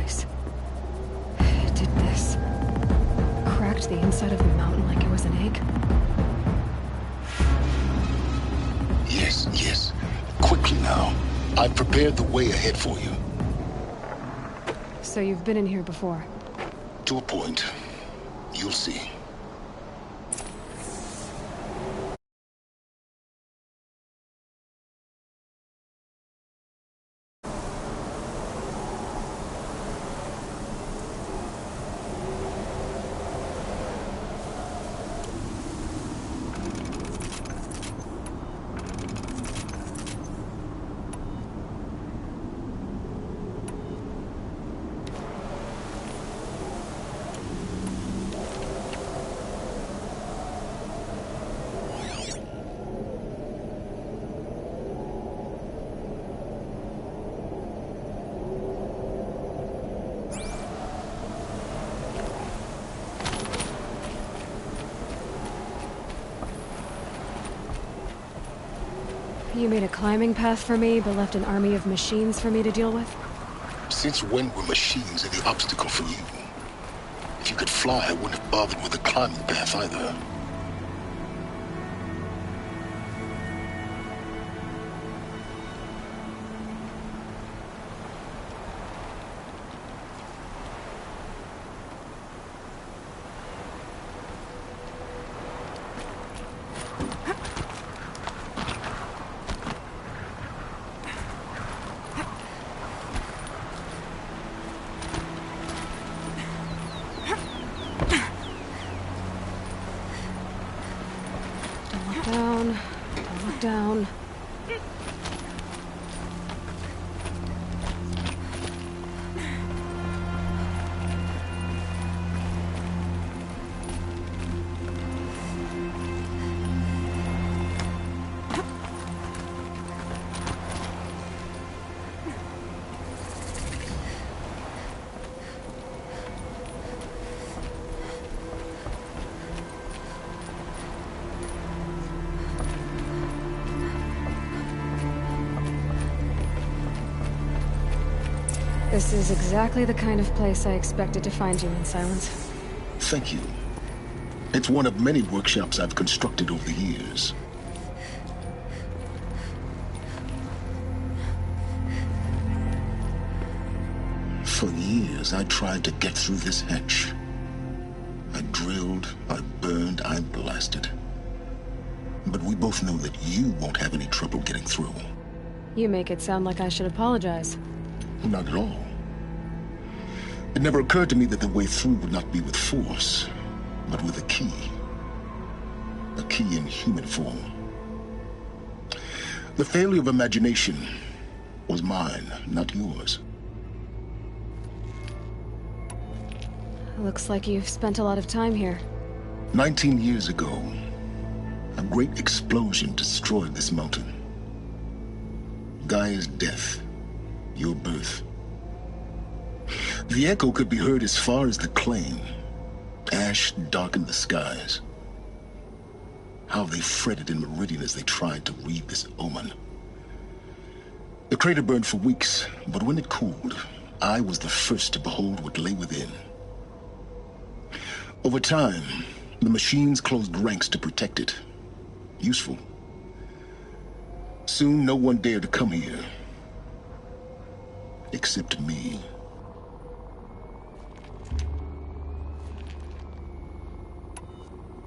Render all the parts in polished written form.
sacrifice. It did this. Cracked the inside of the mountain like it was an egg. Yes, yes. Quickly now. I've prepared the way ahead for you. So you've been in here before? To a point. You'll see. You made a climbing path for me, but left an army of machines for me to deal with? Since when were machines any obstacle for you? If you could fly, I wouldn't have bothered with the climbing path either. Down. This is exactly the kind of place I expected to find you in, Silence. Thank you. It's one of many workshops I've constructed over the years. For years, I tried to get through this hatch. I drilled, I burned, I blasted. But we both know that you won't have any trouble getting through. You make it sound like I should apologize. Not at all. It never occurred to me that the way through would not be with force, but with a key. A key in human form. The failure of imagination was mine, not yours. Looks like you've spent a lot of time here. 19 years ago, a great explosion destroyed this mountain. Gaia's death. Your birth. The echo could be heard as far as the claim. Ash darkened the skies. How they fretted in Meridian as they tried to read this omen. The crater burned for weeks, but when it cooled, I was the first to behold what lay within. Over time, the machines closed ranks to protect it. Useful. Soon, no one dared to come here. Except me.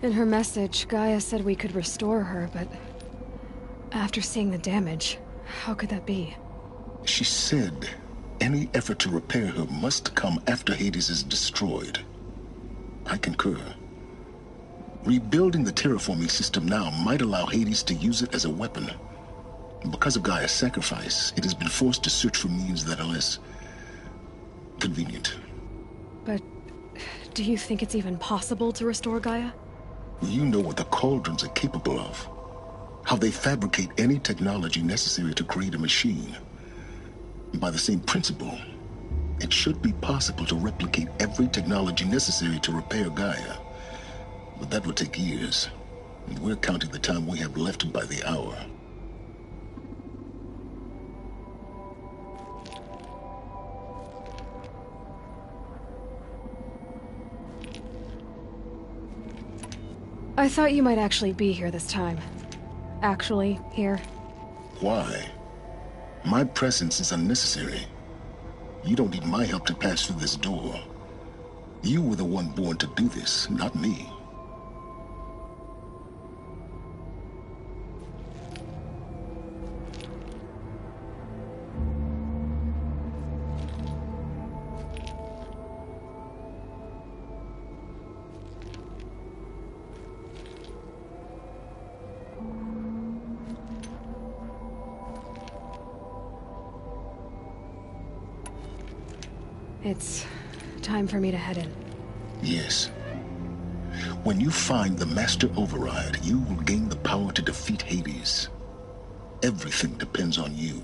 In her message, Gaia said we could restore her, but after seeing the damage, how could that be? She said any effort to repair her must come after Hades is destroyed. I concur. Rebuilding the terraforming system now might allow Hades to use it as a weapon. Because of Gaia's sacrifice, it has been forced to search for means that are less convenient. But do you think it's even possible to restore Gaia? You know what the Cauldrons are capable of. How they fabricate any technology necessary to create a machine. By the same principle, it should be possible to replicate every technology necessary to repair Gaia. But that would take years. And we're counting the time we have left by the hour. I thought you might actually be here this time. Actually, here. Why? My presence is unnecessary. You don't need my help to pass through this door. You were the one born to do this, not me. It's time for me to head in. Yes. When you find the Master Override, you will gain the power to defeat Hades. Everything depends on you.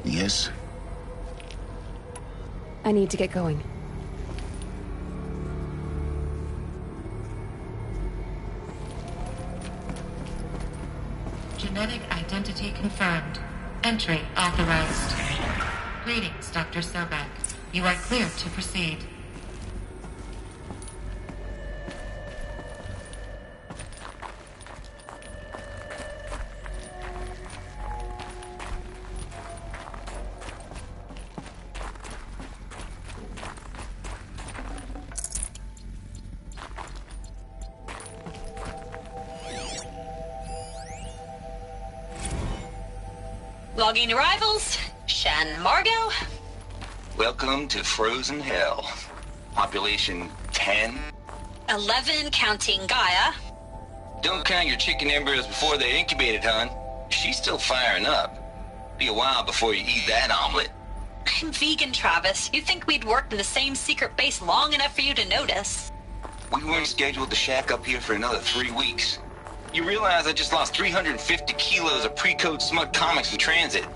Yes? I need to get going. Genetic identity confirmed. Entry authorized. Greetings, Dr. Sobek. You are clear to proceed. Logging arrivals. Shan Margot. Welcome to Frozen Hell. Population 10. 11 counting Gaia. Don't count your chicken embryos before they're incubated, hon. She's still firing up. Be a while before you eat that omelet. I'm vegan, Travis. You'd think we'd worked in the same secret base long enough for you to notice. We weren't scheduled to shack up here for another 3 weeks. You realize I just lost 350 kilos of pre-code smut comics in transit.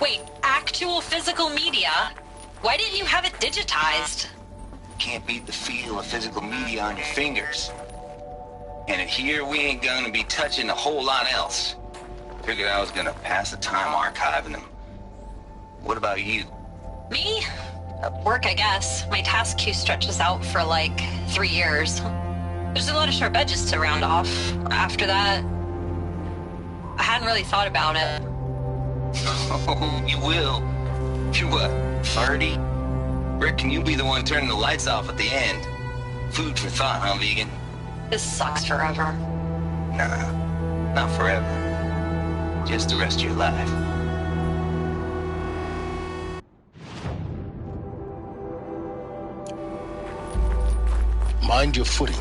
Wait, actual physical media? Why didn't you have it digitized? Can't beat the feel of physical media on your fingers. And here we ain't gonna be touching a whole lot else. Figured I was gonna pass the time archiving them. What about you? Me? Work, I guess. My task queue stretches out for like 3 years. There's a lot of sharp edges to round off. After that, I hadn't really thought about it. Oh, you will. You're what, 30? Reckon you'll be the one turning the lights off at the end. Food for thought, huh, vegan? This sucks forever. Nah, not forever. Just the rest of your life. Mind your footing.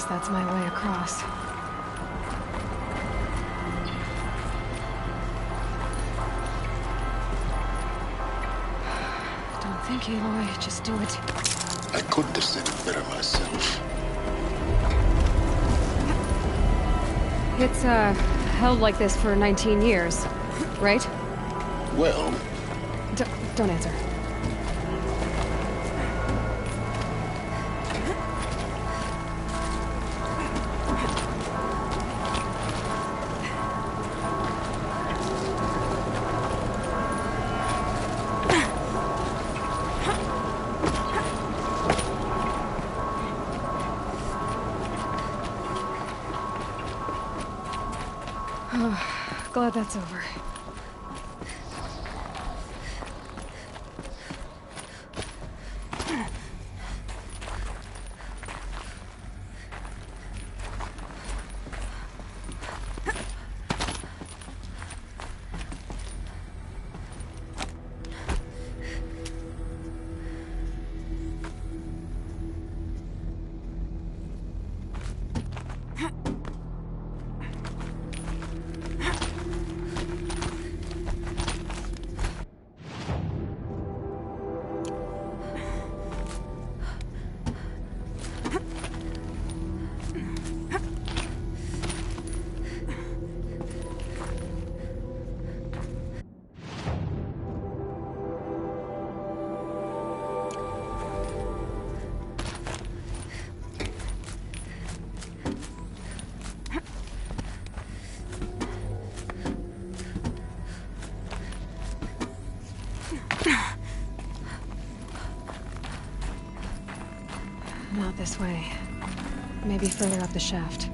That's my way across. think, Aloy. Just do it. I couldn't have said it better myself. It's, held like this for 19 years, right? Well, Don't answer. Glad that's over. Not this way. Maybe further up the shaft.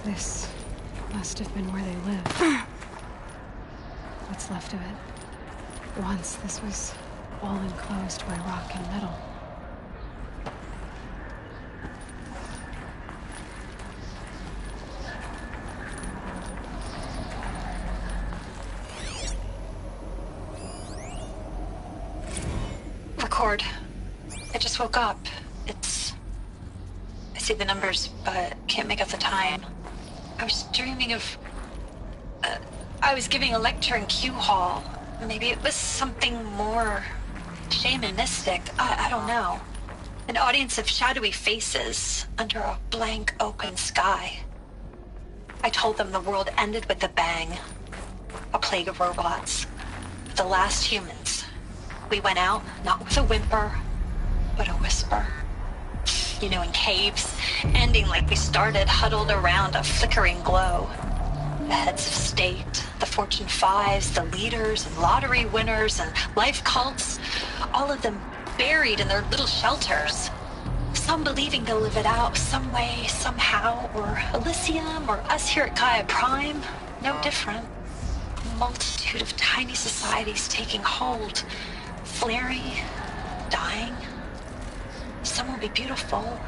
This must have been where they lived. What's left of it. Once this was all enclosed by rock and metal. Record. I just woke up. I see the numbers, but can't make out the time. I was dreaming of... I was giving a lecture in Q Hall. Maybe it was something more shamanistic. I don't know. An audience of shadowy faces under a blank open sky. I told them the world ended with a bang. A plague of robots. The last humans. We went out, not with a whimper, but a whisper. You know, in caves, ending like we started, huddled around a flickering glow. The heads of state, the Fortune 5s, the leaders and lottery winners and life cults, all of them buried in their little shelters. Some believing they'll live it out some way, somehow, or Elysium, or us here at Gaia Prime, no different. A multitude of tiny societies taking hold, flaring, dying. Some will be beautiful,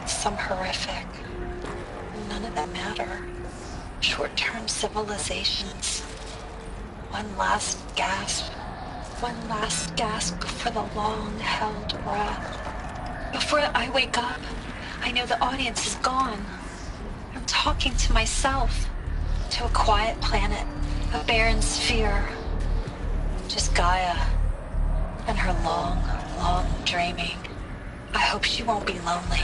some horrific. None of them matter. Short-term civilizations. One last gasp. One last gasp before the long-held breath. Before I wake up, I know the audience is gone. I'm talking to myself. To a quiet planet. A barren sphere. Just Gaia. And her long, long dreaming. I hope she won't be lonely.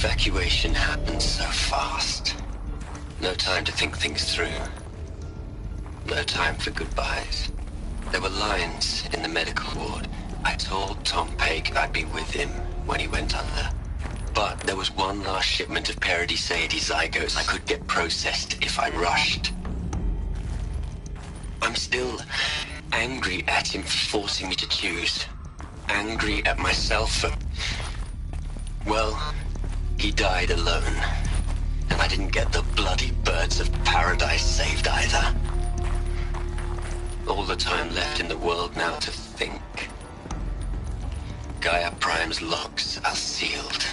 evacuation happened so fast. No time to think things through. No time for goodbyes. There were lines in the medical ward. I told Tom Pake I'd be with him when he went under. But there was one last shipment of Paradiseidae zygotes I could get processed if I rushed. I'm still angry at him for forcing me to choose. Angry at myself for... Well, he died alone. And I didn't get the bloody birds of paradise saved either. All the time left in the world now to think. Gaia Prime's logs are sealed.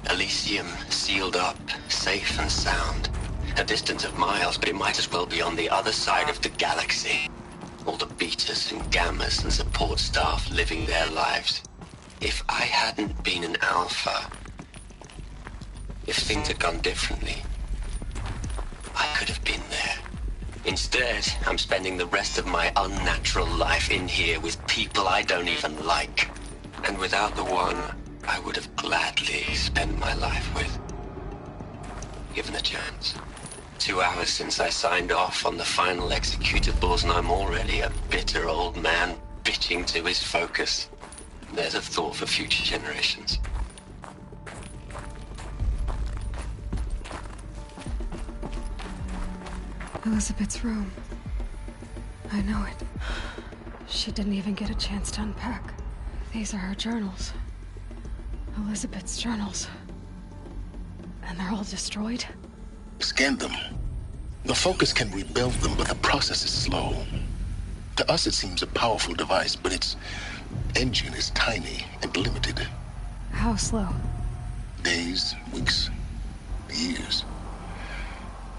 Elysium sealed up, safe and sound. A distance of miles, but it might as well be on the other side of the galaxy. All the betas and gammas and support staff living their lives. If I hadn't been an alpha, if things had gone differently, I could have been there. Instead, I'm spending the rest of my unnatural life in here with people I don't even like. And without the one I would have gladly spent my life with. Given the chance. 2 hours since I signed off on the final executables, and I'm already a bitter old man bitching to his focus. There's a thought for future generations. Elizabeth's room. I know it. She didn't even get a chance to unpack. These are her journals. Elizabeth's journals. And they're all destroyed? Scan them. The Focus can rebuild them, but the process is slow. To us it seems a powerful device, but its engine is tiny and limited. How slow? Days, weeks, years.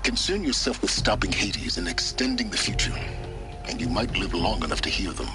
Concern yourself with stopping Hades and extending the future, and you might live long enough to hear them.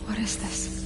What is this?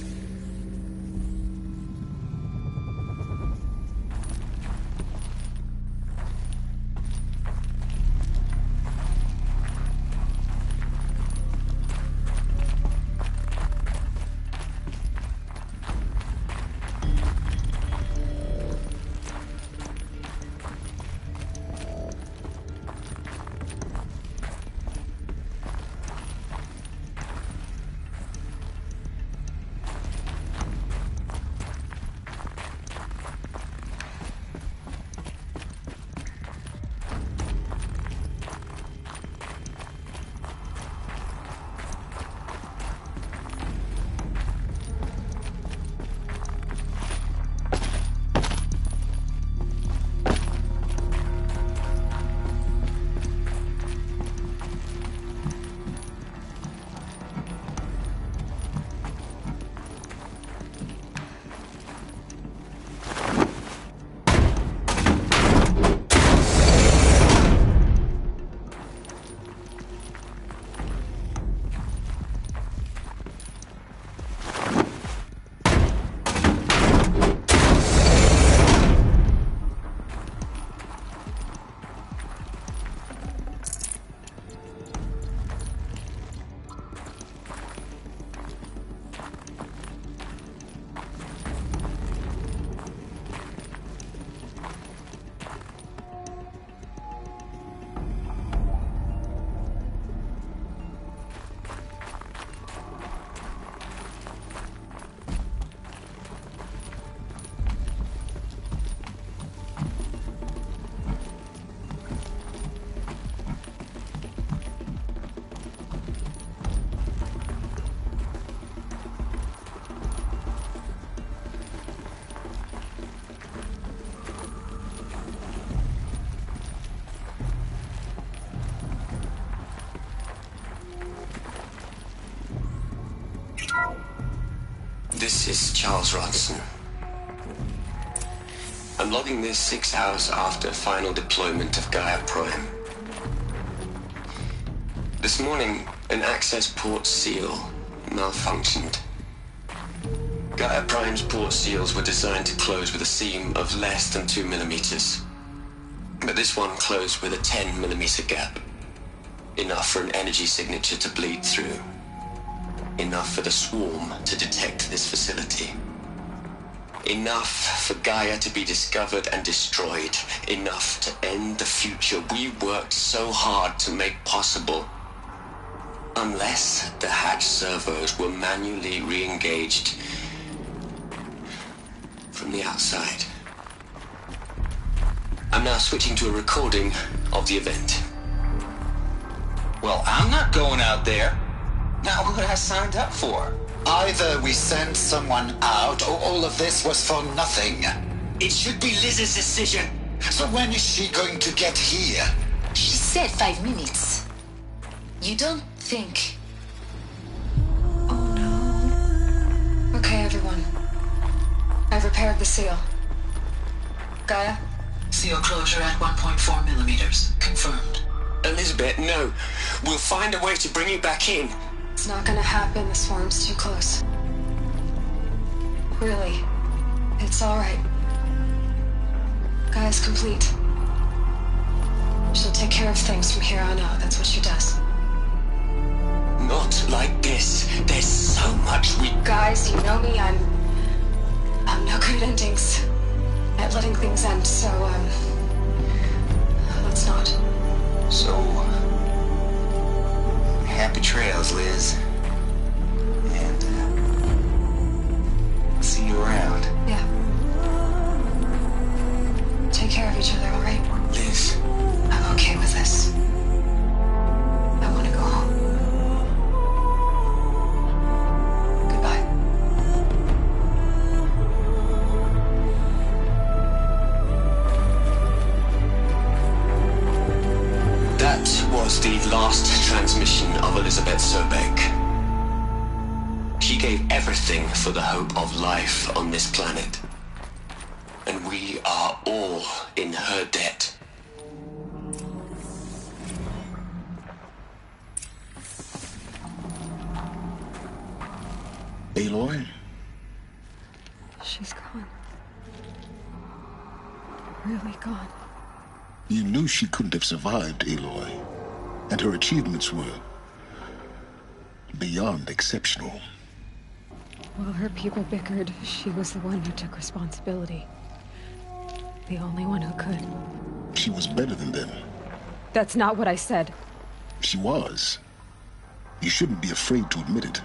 This is Charles Ronson. I'm logging this 6 hours after final deployment of Gaia Prime. This morning, an access port seal malfunctioned. Gaia Prime's port seals were designed to close with a seam of less than 2 millimeters. But this one closed with a 10 millimeter gap. Enough for an energy signature to bleed through. Enough for the swarm to detect this facility. Enough for Gaia to be discovered and destroyed. Enough to end the future we worked so hard to make possible. Unless the hatch servos were manually re-engaged from the outside. I'm now switching to a recording of the event. Well, I'm not going out there. Not what I signed up for. Either we send someone out, or all of this was for nothing. It should be Liz's decision. So when is she going to get here? She said 5 minutes. You don't think... Oh no. Okay, everyone. I've repaired the seal. Gaia? Seal closure at 1.4 millimeters. Confirmed. Elizabeth, no. We'll find a way to bring you back in. It's not gonna happen. The swarm's too close. Really. It's alright. Gaia's complete. She'll take care of things from here on out. That's what she does. Not like this. There's so much we... Guys, you know me. I'm no good at endings. At letting things end, so, let's not. So, happy trails, Liz. And, see you around. Yeah. Take care of each other, alright? Liz. I'm okay with this. I want to go home. Goodbye. That was the last transmission of Elizabeth Sobeck. She gave everything for the hope of life on this planet. And we are all in her debt. Aloy? She's gone. Really gone. You knew she couldn't have survived, Aloy. And her achievements were beyond exceptional. While her people bickered, she was the one who took responsibility. The only one who could. She was better than them. That's not what I said. She was. You shouldn't be afraid to admit it.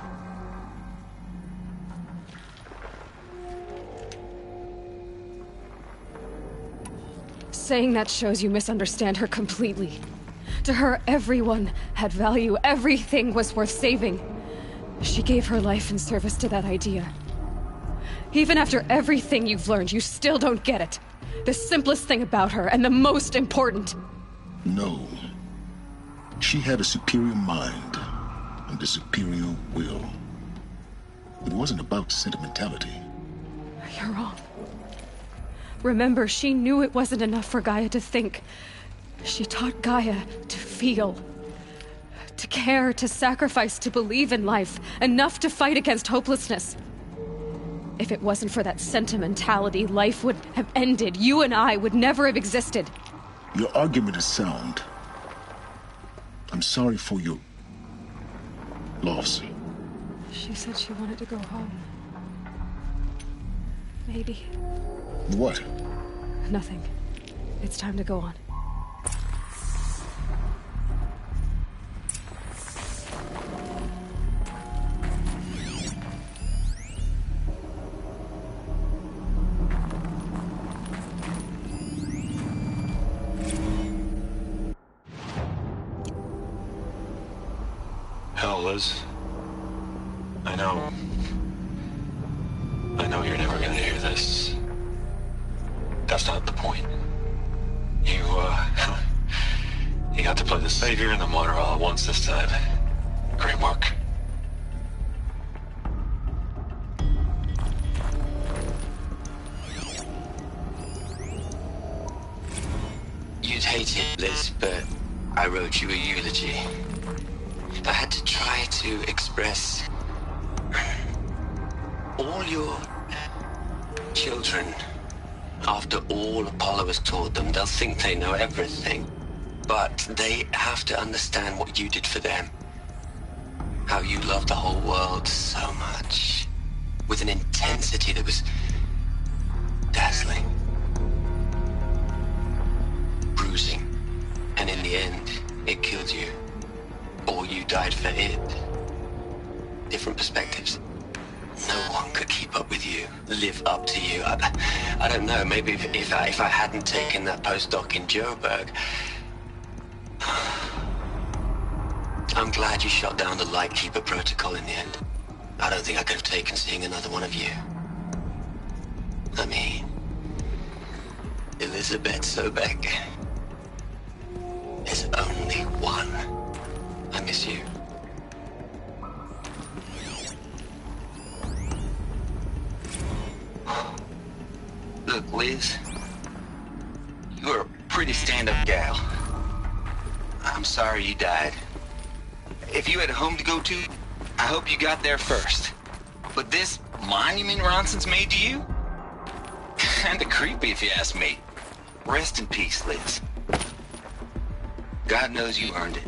Saying that shows you misunderstand her completely. To her, everyone had value. Everything was worth saving. She gave her life in service to that idea. Even after everything you've learned, you still don't get it. The simplest thing about her, and the most important. No. She had a superior mind and a superior will. It wasn't about sentimentality. You're wrong. Remember, she knew it wasn't enough for Gaia to think. She taught Gaia to feel. To care, to sacrifice, to believe in life. Enough to fight against hopelessness. If it wasn't for that sentimentality, life would have ended. You and I would never have existed. Your argument is sound. I'm sorry for your loss. She said she wanted to go home. Maybe. What? Nothing. It's time to go on. Hell, Liz. I know you're never gonna hear this. That's not the point. You got to play the savior and the martyr all at once this time. Great work. hate it, Liz, but I wrote you a eulogy. I had to try to express all your children. After all Apollo has taught them, they'll think they know everything. But they have to understand what you did for them. How you loved the whole world so much. With an intensity that was dazzling. Bruising. And in the end, it killed you. Or you died for it. Different perspectives. No one could keep up with you, live up to you. I don't know, maybe if I hadn't taken that postdoc in Joburg. I'm glad you shot down the Lightkeeper protocol in the end. I don't think I could have taken seeing another one of you. I mean, Elizabeth Sobek. There's only one. I miss you. Look, Liz, you're a pretty stand-up gal. I'm sorry you died. If you had a home to go to, I hope you got there first. But this monument Ronson's made to you? Kinda creepy if you ask me. Rest in peace, Liz. God knows you earned it.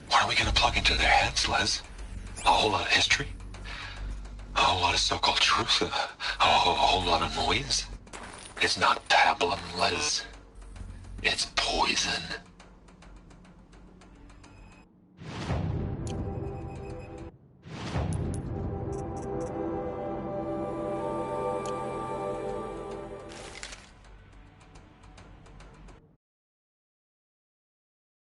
What are we going to plug into their heads, Les? A whole lot of history? A whole lot of so-called truth? A whole lot of noise? It's not pablum, Les. It's poison.